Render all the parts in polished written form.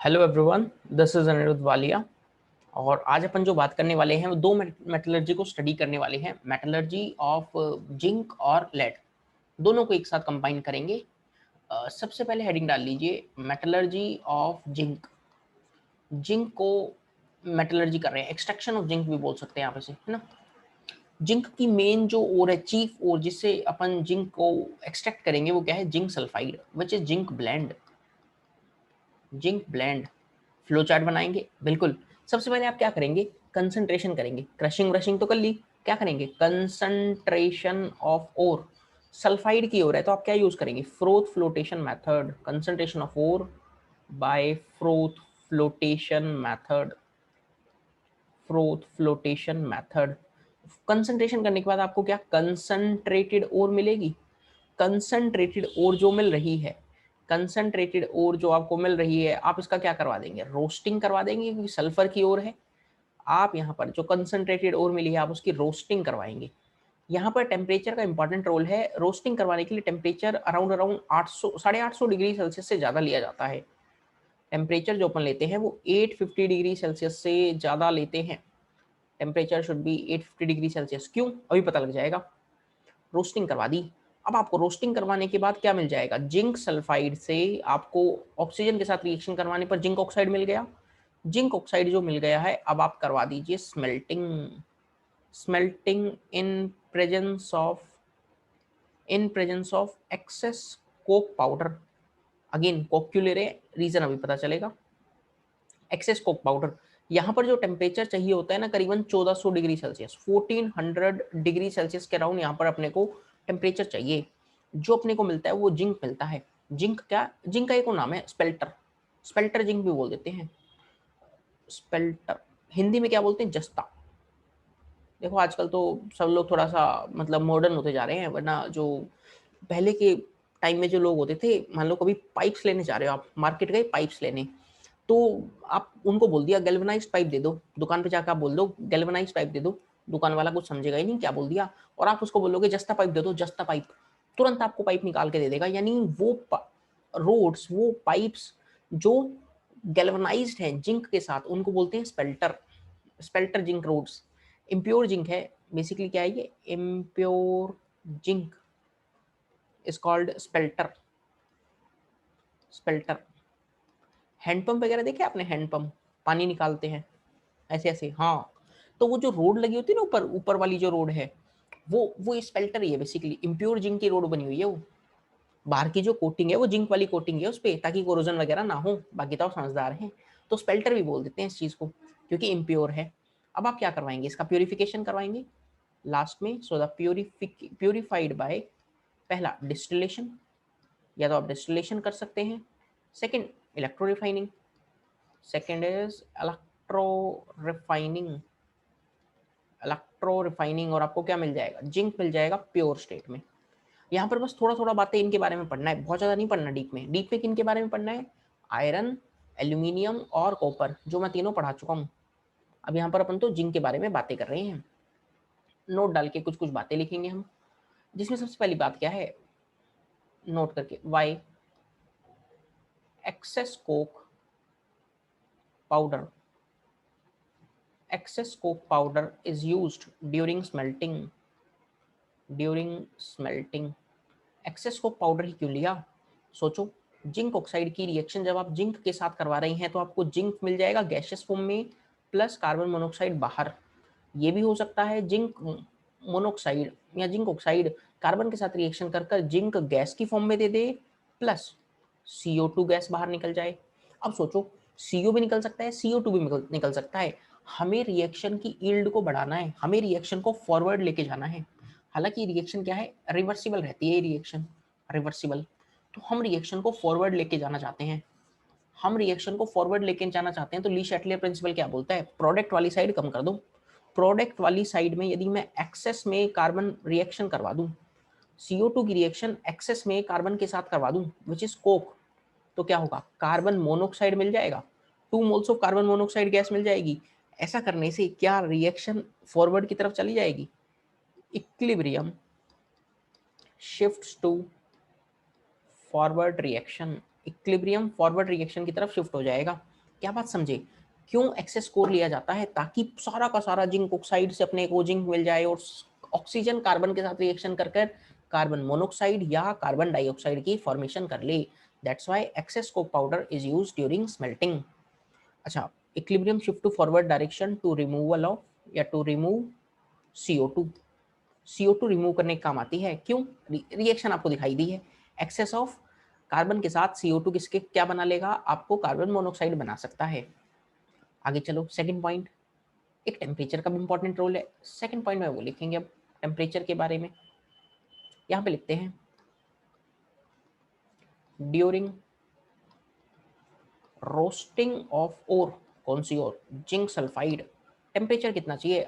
Hello everyone, this is Anirudh Walia. और आज अपन जो बात करने वाले हैं वो दो मेटलर्जी को स्टडी करने वाले हैं, मेटलर्जी ऑफ जिंक और लेड। दोनों को एक साथ कंबाइन करेंगे। सबसे पहले हेडिंग डाल लीजिए, मेटलर्जी ऑफ जिंक। जिंक को मेटलर्जी कर रहे हैं, एक्सट्रैक्शन ऑफ जिंक भी बोल सकते हैं आप इसे, है ना। जिंक की मेन जो ओर है, चीफ ओर, जिससे अपन जिंक को एक्सट्रैक्ट करेंगे वो क्या है, zinc sulphide, which is zinc blende. Zinc blende flow chart बनाएंगे, बिल्कुल। सबसे पहले आप क्या करेंगे, कंसंट्रेशन करेंगे। क्रशिंग व्रशिंग तो कर ली, क्या करेंगे, कंसंट्रेशन ऑफ ओर। सल्फाइड की ओर है तो आप क्या यूज करेंगे, froth flotation method. Concentration of ore by froth flotation method. Froth flotation method. Concentration करने के बाद आपको क्या, कंसंट्रेटेड ओर मिलेगी। कंसंट्रेटेड ओर जो मिल रही है, कंसंट्रेटेड ओर जो आपको मिल रही है, आप इसका क्या करवा देंगे, रोस्टिंग करवा देंगे, क्योंकि सल्फर की ओर है। आप यहाँ पर जो कंसंट्रेटेड ओर मिली है आप उसकी रोस्टिंग करवाएंगे। यहाँ पर टेम्परेचर का इंपॉर्टेंट रोल है। रोस्टिंग करवाने के लिए temperature around around 800 850 degree Celsius से ज़्यादा लिया जाता है। टेम्परेचर जो अपन लेते हैं वो 850 डिग्री सेल्सियस से ज़्यादा लेते हैं। Temperature should be 850 degree Celsius. क्यों, अभी पता लग जाएगा। रोस्टिंग करवा दी। अब आपको रोस्टिंग करवाने के बाद क्या मिल जाएगा, जिंक सल्फाइड से आपको ऑक्सीजन के साथ रिएक्शन करवाने पर जिंक ऑक्साइड मिल गया। जिंक ऑक्साइड जो मिल गया है, अब आप करवा दीजिए smelting. Smelting in presence of excess coke powder. Again coke क्यों ले रहे हैं, रीजन अभी पता चलेगा। एक्सेस कोक पाउडर, यहाँ पर जो टेम्परेचर चाहिए होता है ना, करीबन 1400 डिग्री सेल्सियस, 1400 डिग्री सेल्सियस के अराउंड यहाँ पर अपने को टेम्परेचर चाहिए। जो अपने को मिलता है वो जिंक मिलता है। जिंक क्या, जिंक का एक और नाम है स्पेल्टर। स्पेल्टर जिंक भी बोल देते हैं। स्पेल्टर हिंदी में क्या बोलते हैं, जस्ता। देखो आजकल तो सब लोग थोड़ा सा मतलब मॉडर्न होते जा रहे हैं, वरना जो पहले के टाइम में जो लोग होते थे, मान लो कभी पाइप्स लेने जा रहे हो आप, मार्केट गए पाइप्स लेने, तो आप उनको बोल दिया गैल्वेनाइज्ड पाइप दे दो, दुकान पे जाकर आप बोल दो गैल्वेनाइज्ड पाइप दे दो, दुकान वाला कुछ समझेगा ही नहीं क्या बोल दिया। और आप उसको बोलोगे जस्ता पाइप दे दो, जस्ता पाइप, तुरंत आपको पाइप निकाल के दे देगा। यानी वो रोड्स, वो पाइप्स जो गैल्वेनाइज्ड हैं जिंक के साथ, उनको बोलते हैं spelter. Spelter zinc rods. Impure zinc है, बेसिकली क्या है ये, impure zinc is called spelter. Spelter. Handpump वगैरह देखे आपने, हैंडपंप पानी निकालते हैं ऐसे ऐसे, हाँ। तो वो जो रोड लगी होती है ना, ऊपर ऊपर वाली जो रोड है, वो स्पेल्टर ही है बेसिकली। इम्प्योर जिंक की रोड बनी हुई है वो। बाहर की जो कोटिंग है वो जिंक वाली कोटिंग है उस पे, ताकि कोरोजन वगैरह ना हो। बाकी तो आप समझदार हैं। तो स्पेल्टर भी बोल देते हैं इस चीज को, क्योंकि इम्प्योर है। अब आप क्या करवाएंगे, इसका प्योरिफिकेशन करवाएंगे लास्ट में। सो द प्योरिफाइड बाय, पहला डिस्टिलेशन, या तो आप डिस्टिलेशन कर सकते हैं। Second, electro refining. Second is electro refining. Electro refining, और आपको क्या मिल जाएगा, जिंक मिल जाएगा प्योर स्टेट में। यहाँ पर बस थोड़ा थोड़ा बातें इनके बारे में पढ़ना है, बहुत ज़्यादा नहीं पढ़ना डीप में। डीप में किन के बारे में पढ़ना है, आयरन, एल्यूमिनियम और कॉपर, जो मैं तीनों पढ़ा चुका हूँ। अब यहाँ पर अपन तो जिंक के बारे में बातें कर रहे हैं। नोट डाल के कुछ कुछ बातें लिखेंगे हम, जिसमें सबसे पहली बात क्या है, नोट करके, why excess coke powder, excess coke powder is used during smelting। during smelting excess coke powder ही क्यों लिया, सोचो। जिंक ऑक्साइड की रिएक्शन जब आप जिंक के साथ करवा रही हैं तो आपको जिंक मिल जाएगा गैसियस फॉर्म में, प्लस कार्बन मोनोऑक्साइड बाहर। ये भी हो सकता है जिंक मोनोऑक्साइड या जिंक ऑक्साइड कार्बन के साथ रिएक्शन कर कर जिंक गैस की फॉर्म में दे दे, प्लस CO2 गैस बाहर निकल जाए। अब सोचो, CO भी निकल सकता है, CO2 भी निकल सकता है। हमें रिएक्शन की यील्ड को बढ़ाना है, हमें रिएक्शन को फॉरवर्ड लेके जाना है। हालांकि रिएक्शन क्या है, रिवर्सिबल रहती है रिएक्शन, रिवर्सिबल। तो हम रिएक्शन को फॉरवर्ड लेके जाना चाहते हैं। हम रिएक्शन को फॉरवर्ड लेके जाना चाहते हैं तो ली शैटलियर प्रिंसिपल क्या बोलता है, प्रोडक्ट वाली साइड कम कर दो। प्रोडक्ट वाली साइड में यदि मैं एक्सेस में कार्बन रिएक्शन करवा दूं, CO2 की रिएक्शन एक्सेस में कार्बन के साथ करवा दूं, विच इज कोक, तो क्या होगा, कार्बन मोनोऑक्साइड मिल जाएगा, 2 moles of carbon monoxide gas मिल जाएगी। ऐसा करने से क्या रिएक्शन फॉरवर्ड की तरफ चली जाएगी, equilibrium shifts to forward reaction. Equilibrium forward reaction की तरफ शिफ्ट हो जाएगा। क्या बात समझे? क्यों एक्सेस कोर लिया जाता है? ताकि सारा का सारा जिंक ऑक्साइड से अपने को जिंक मिल जाए और ऑक्सीजन कार्बन के साथ रिएक्शन कर कर कार्बन मोनोऑक्साइड या कार्बन डाइऑक्साइड की फॉर्मेशन कर ले। That's why excess coke powder is used during smelting. अच्छा, equilibrium shift to forward direction to removal of या to remove CO2। CO2 remove करने के काम आती है। क्यों? रिएक्शन आपको दिखाई दी है। एक्सेस ऑफ कार्बन के साथ CO2 किसके क्या बना लेगा? आपको कार्बन मोनोऑक्साइड बना सकता है। आगे चलो, सेकंड पॉइंट, एक टेम्परेचर का भी इंपॉर्टेंट रोल है। सेकंड पॉइंट में वो लिखेंगे अब टेम्परेचर के बारे में। यहाँ पे लिखते हैं ड्यूरिंग रोस्टिंग ऑफ ओर, कौन सी ओर? Zinc sulphide. टेम्परेचर कितना चाहिए?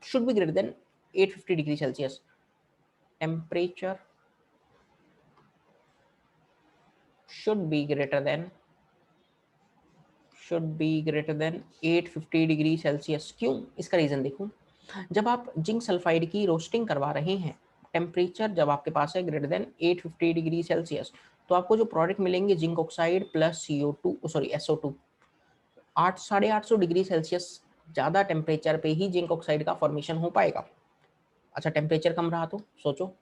Should be greater than 850 degree Celsius. Temperature should be greater than 850 degree Celsius. क्यों? इसका रीजन देखो, जब आप जिंक सल्फाइड की रोस्टिंग करवा रहे हैं, टेम्परेचर जब आपके पास है ग्रेटर देन 850 डिग्री सेल्सियस, तो आपको जो प्रोडक्ट मिलेंगे zinc oxide plus CO2 sorry SO2, 800-850 degree Celsius ज़्यादा टेम्परेचर पे ही जिंक ऑक्साइड का फॉर्मेशन हो पाएगा। अच्छा, टेम्परेचर कम रहा तो सोचो,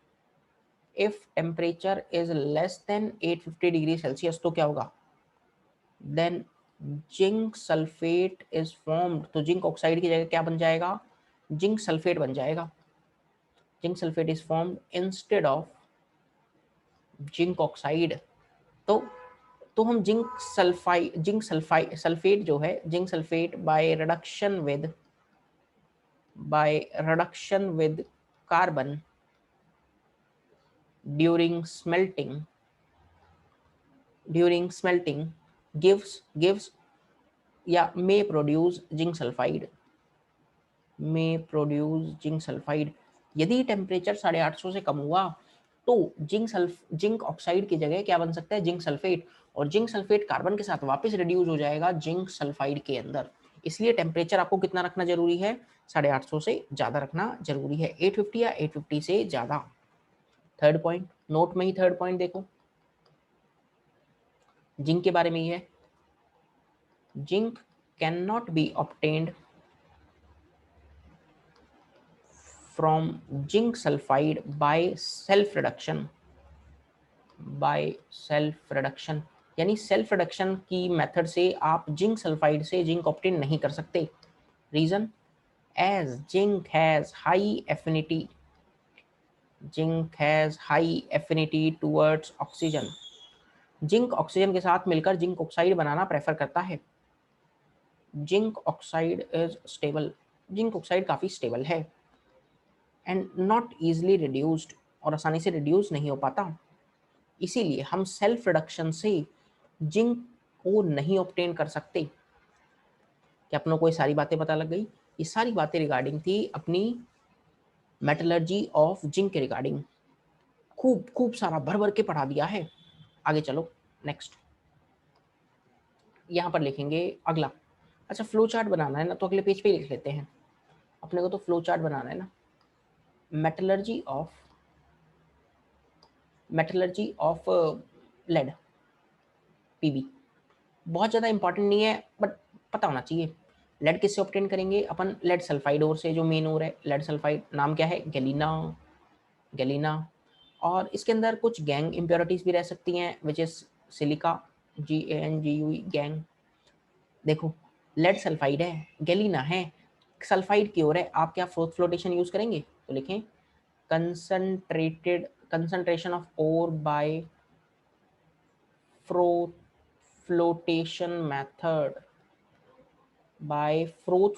if temperature is less than 850 degree Celsius तो क्या होगा? Then zinc sulphate is formed. तो जिंक ऑक्साइड की जगह क्या बन जाएगा? जिंक सल्फेट बन जाएगा। Zinc sulphate is formed instead of zinc oxide. तो हम जिंक सल्फेट जो है, zinc sulphate by reduction with carbon during smelting gives या may produce जिंक सल्फाइड। यदि टेम्परेचर 850 से कम हुआ तो जिंक ऑक्साइड की जगह क्या बन सकता है? Zinc sulphate. और जिंक सल्फेट कार्बन के साथ वापस रिड्यूस हो जाएगा जिंक सल्फाइड के अंदर। इसलिए टेम्परेचर आपको कितना रखना जरूरी है? 850 से ज्यादा रखना जरूरी है, 850 या 850 से ज्यादा। थर्ड पॉइंट, नोट में ही थर्ड पॉइंट देखो, जिंक के बारे में ही है। Zinc can not be obtained from zinc sulfide by self reduction। यानी सेल्फ रिडक्शन की मेथड से आप जिंक सल्फाइड से जिंक ऑब्टेन नहीं कर सकते। Reason, as zinc has high affinity towards oxygen. Zinc oxygen के साथ मिलकर जिंक ऑक्साइड बनाना प्रेफर करता है। Zinc oxide is stable. Zinc oxide काफी स्टेबल है एंड नॉट इजिली रिड्यूस्ड, और आसानी से रिड्यूस नहीं हो पाता। इसीलिए हम सेल्फ रिडक्शन से जिंक को नहीं ऑब्टेन कर सकते। क्या अपनों को ये सारी बातें पता लग गई? ये सारी बातें रिगार्डिंग थी अपनी मेटलर्जी ऑफ जिंक के रिगार्डिंग। खूब खूब सारा भर भर के पढ़ा दिया है। आगे चलो, नेक्स्ट यहाँ पर लिखेंगे अगला। अच्छा, फ्लो चार्ट बनाना है ना, तो अगले पेज पे लिख लेते हैं। अपने को तो फ्लो चार्ट बनाना है ना। Metallurgy of lead, PB। बहुत ज़्यादा इंपॉर्टेंट नहीं है बट पता होना चाहिए। लेड किससे ऑब्टेन करेंगे अपन? लेड सल्फाइड ओर से, जो मेन ओर है लेड सल्फाइड, नाम क्या है? गैलीना। और इसके अंदर कुछ गैंग इम्प्योरिटीज भी रह सकती हैं, which is silica, GANGUE gang. देखो, लेड सल्फाइड है, गैलीना है, सल्फाइड की ओर है, आप क्या फ्लोटेशन यूज करेंगे? तो लिखें concentration of ore by flotation method. Froth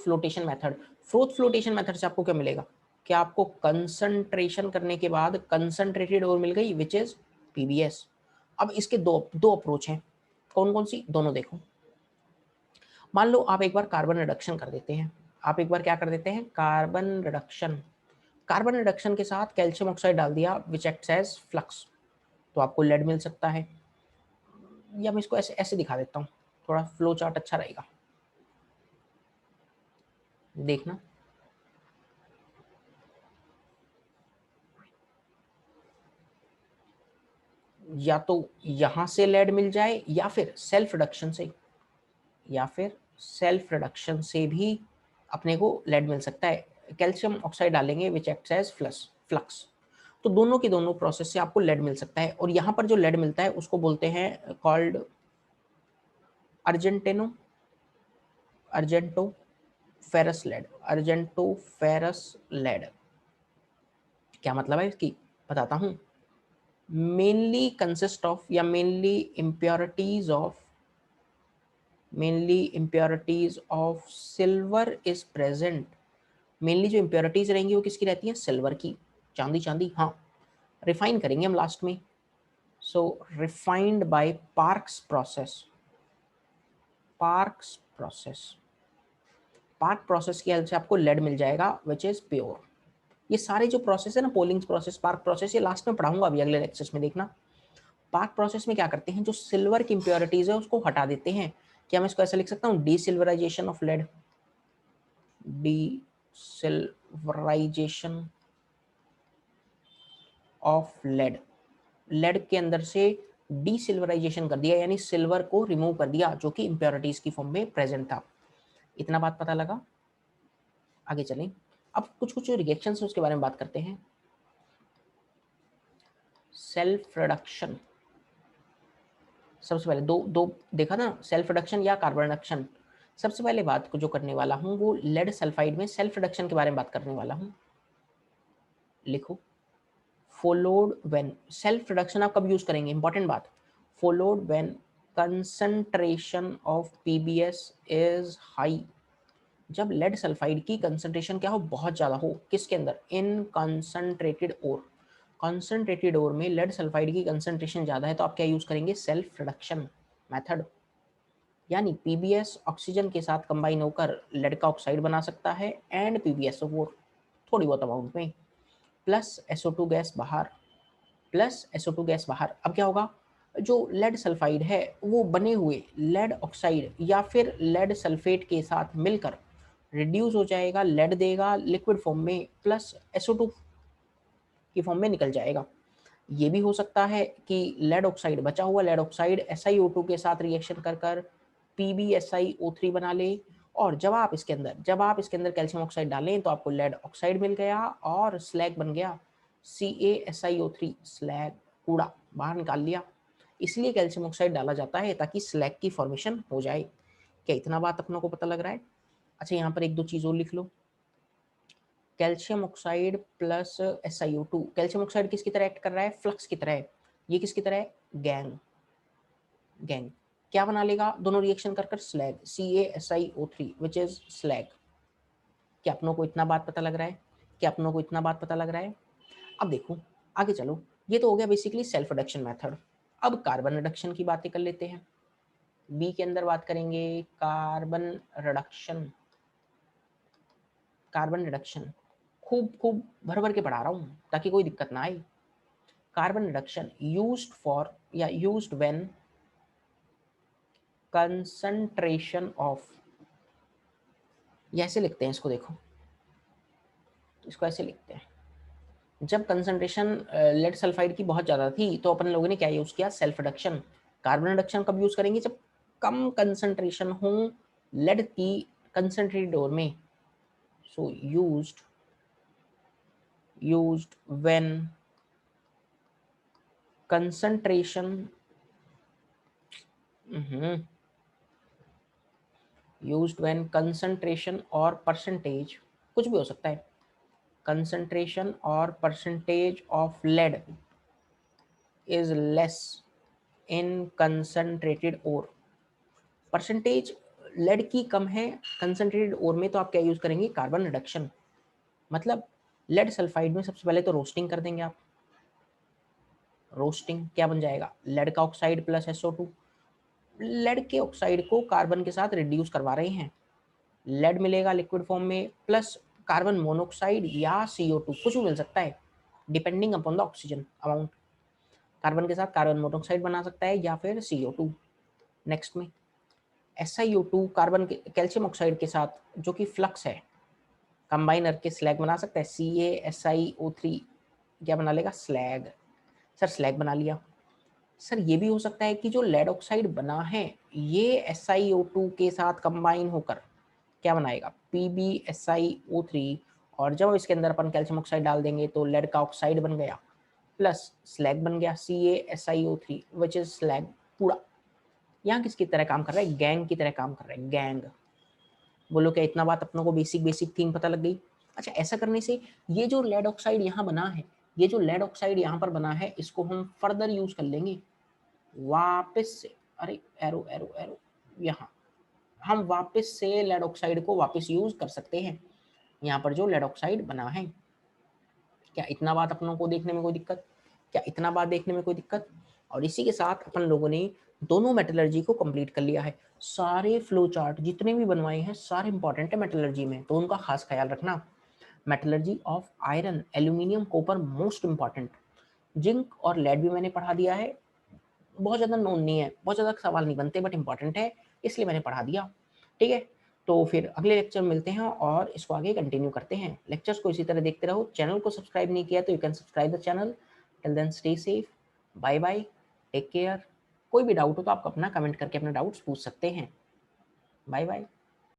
flotation method से आपको क्या मिलेगा? क्या आपको कंसंट्रेशन करने के बाद कंसंट्रेटेड और मिल गई, विच इज PBS। अब इसके दो अप्रोच हैं, कौन कौन सी? दोनों देखो। मान लो आप एक बार कार्बन रिडक्शन कर देते हैं, क्या कर देते हैं? कार्बन रिडक्शन के साथ कैल्शियम ऑक्साइड डाल दिया, विच एक्ट्स एज फ्लक्स, तो आपको लेड मिल सकता है। या मैं इसको ऐसे ऐसे दिखा देता हूँ, थोड़ा फ्लो चार्ट अच्छा रहेगा, देखना। या तो यहां से लेड मिल जाए या फिर सेल्फ रिडक्शन से। या फिर सेल्फ रिडक्शन से भी अपने को लेड मिल सकता है। कैल्शियम ऑक्साइड डालेंगे विच एक्ट्स एज फ्लक्स, तो दोनों की दोनों प्रोसेस से आपको लेड मिल सकता है। और यहाँ पर जो लेड मिलता है उसको बोलते हैं called argentiferous lead. Argentiferous lead क्या मतलब है इसकी, बताता हूँ। मेनली कंसिस्ट ऑफ या mainly impurities of silver is present. Mainly जो इम्प्योरिटीज रहेंगी वो किसकी रहती हैं, सिल्वर की। चांदी चांदी, हाँ। रिफाइन करेंगे हम लास्ट में, so refined by Parkes process. Parkes process की हेल्प से आपको लेड मिल जाएगा विच इज प्योर। ये सारे जो प्रोसेस है ना, पोलिंग प्रोसेस, पार्क प्रोसेस, ये लास्ट में पढ़ाऊंगा अभी अगले लेक्चर्स में, देखना। पार्क प्रोसेस में क्या करते हैं, जो सिल्वर की इंप्योरिटीज है उसको हटा देते हैं। क्या मैं इसको ऐसा लिख सकता हूँ, desilverization of lead. Desilverization of lead. Lead के अंदर से डीसिल्वराइजेशन कर दिया, यानी सिल्वर को रिमूव कर दिया जो कि इंप्योरिटीज की फॉर्म में प्रेजेंट था। इतना बात पता लगा। आगे चलें, अब कुछ कुछ रिएक्शंस है उसके बारे में बात करते हैं। सेल्फ रिडक्शन, सबसे पहले दो दो देखा ना, सेल्फ रिडक्शन या कार्बन रिडक्शन। सबसे पहले बात को जो करने वाला हूँ वो लेड सल्फाइड में सेल्फ रिडक्शन के बारे में बात करने वाला हूँ। लिखो, फॉलोड व्हेन, सेल्फ रिडक्शन आप कब यूज करेंगे, इंपॉर्टेंट बात, followed when concentration of PBS is high. जब लेड सल्फाइड की कंसंट्रेशन क्या हो, बहुत ज़्यादा हो, किसके अंदर, इन कंसंट्रेटेड ओर। कंसंट्रेटेड ओर में लेड सल्फाइड की कंसंट्रेशन ज़्यादा है तो आप क्या यूज़ करेंगे, सेल्फ रिडक्शन मेथड। यानी पीबीएस ऑक्सीजन के साथ कंबाइन होकर लेड का ऑक्साइड बना सकता है एंड पीबीएस वो थोड़ी बहुत अमाउंट में, प्लस SO2 गैस बाहर, अब क्या होगा, जो लेड सल्फाइड है वो बने हुए लेड ऑक्साइड या फिर लेड सल्फेट के साथ मिलकर रिड्यूस हो जाएगा, लेड देगा लिक्विड फॉर्म में, प्लस SO2 की फॉर्म में निकल जाएगा। ये भी हो सकता है कि लेड ऑक्साइड, बचा हुआ लेड ऑक्साइड SiO2 के साथ रिएक्शन कर कर PbSiO3 बना ले, और जब आप इसके अंदर कैल्शियम ऑक्साइड डालें तो आपको लेड ऑक्साइड मिल गया और स्लैग बन गया, CaSiO3 स्लैग, कूड़ा बाहर निकाल लिया। इसलिए कैल्शियम ऑक्साइड डाला जाता है ताकि स्लैग की फॉर्मेशन हो जाए। क्या इतना बात अपनों को पता लग रहा है। अच्छा, यहाँ पर एक दो चीज़ और लिख लो, calcium oxide plus SiO2। Calcium oxide किसकी तरह एक्ट कर रहा है, फ्लक्स की तरह है। ये किसकी तरह है, गैंग। क्या बना लेगा, दोनों रिएक्शन कर कर slag, CaSiO3 which is slag. क्या अपनों को इतना बात पता लग रहा है, अब देखो आगे चलो, ये तो हो गया बेसिकली सेल्फ रिडक्शन मेथड। अब कार्बन रिडक्शन की बातें कर लेते हैं। बी के अंदर बात करेंगे कार्बन रिडक्शन। खूब खूब भर भर के पढ़ा रहा हूँ ताकि कोई दिक्कत ना आए। Carbon reduction used when concentration of, ये ऐसे लिखते हैं इसको, देखो इसको ऐसे लिखते हैं, जब कंसंट्रेशन लेड सल्फाइड की बहुत ज़्यादा थी तो अपन लोगों ने क्या यूज़ किया, सेल्फ रिडक्शन। कार्बन रिडक्शन कब यूज़ करेंगे, जब कम कंसंट्रेशन हो लेड की कंसंट्रेटेड डोर में। So used when concentration, used when concentration और परसेंटेज, कुछ भी हो सकता है, कंसंट्रेशन और percentage of lead is less in concentrated ore. Percentage lead की कम है कंसंट्रेटेड ओर में तो आप क्या यूज करेंगे, कार्बन रिडक्शन। मतलब लेड सल्फाइड में सबसे पहले तो रोस्टिंग कर देंगे आप। रोस्टिंग क्या बन जाएगा, लेड का ऑक्साइड प्लस SO2। लेड के ऑक्साइड को कार्बन के साथ रिड्यूस करवा रहे हैं, लेड मिलेगा लिक्विड फॉर्म में, प्लस कार्बन मोनोऑक्साइड या CO2, कुछ भी मिल सकता है depending upon the oxygen amount. Carbon के साथ कार्बन मोनोऑक्साइड बना सकता है या फिर CO2। नेक्स्ट में SiO2 कार्बन कैल्शियम ऑक्साइड के साथ जो कि फ्लक्स है कंबाइन करके स्लैग बना सकता है, CaSiO3 क्या बना लेगा, स्लैग। सर स्लैग बना लिया। सर ये भी हो सकता है कि जो लेड ऑक्साइड बना है ये SiO2 के साथ कंबाइन होकर क्या बनाएगा, PbSiO3, और जब इसके अंदर अपन कैल्शियम ऑक्साइड डाल देंगे तो लेड का ऑक्साइड बन गया प्लस स्लैग बन गया CaSiO3 विच इज स्लैग पूरा। यहाँ किसकी तरह काम कर रहा है, गैंग की तरह काम कर रहा है, गैंग। बोलो क्या इतना बात अपनों को बेसिक बेसिक थीम पता लग गई। अच्छा ऐसा करने से ये जो लेड ऑक्साइड यहाँ बना है, ये जो लेड ऑक्साइड यहाँ पर बना है इसको हम फर्दर यूज कर लेंगे वापस से, अरे एरो एरो एरो, यहाँ हम वापस से लेड ऑक्साइड को वापस यूज कर सकते हैं यहाँ पर जो लेड ऑक्साइड बना है। क्या इतना बात अपनों को देखने में कोई दिक्कत, क्या इतना बात देखने में कोई दिक्कत। और इसी के साथ अपन लोगों ने दोनों मेटलर्जी को कंप्लीट कर लिया है। सारे फ्लो चार्ट जितने भी बनवाए हैं सारे इंपॉर्टेंट है मेटलर्जी में, तो उनका खास ख्याल रखना। Metallurgy of iron, aluminium, copper most important. Zinc और लेड भी मैंने पढ़ा दिया है, बहुत ज़्यादा नोन नहीं है, बहुत ज़्यादा सवाल नहीं बनते बट इंपॉर्टेंट है इसलिए मैंने पढ़ा दिया। ठीक है, तो फिर अगले लेक्चर में मिलते हैं और इसको आगे कंटिन्यू करते हैं। लेक्चर्स को इसी तरह देखते रहो। चैनल को सब्सक्राइब नहीं किया तो you can subscribe the channel. Till then stay safe, bye bye, take care. कोई भी डाउट हो तो आप अपना कमेंट करके अपना डाउट्स पूछ सकते हैं। Bye bye.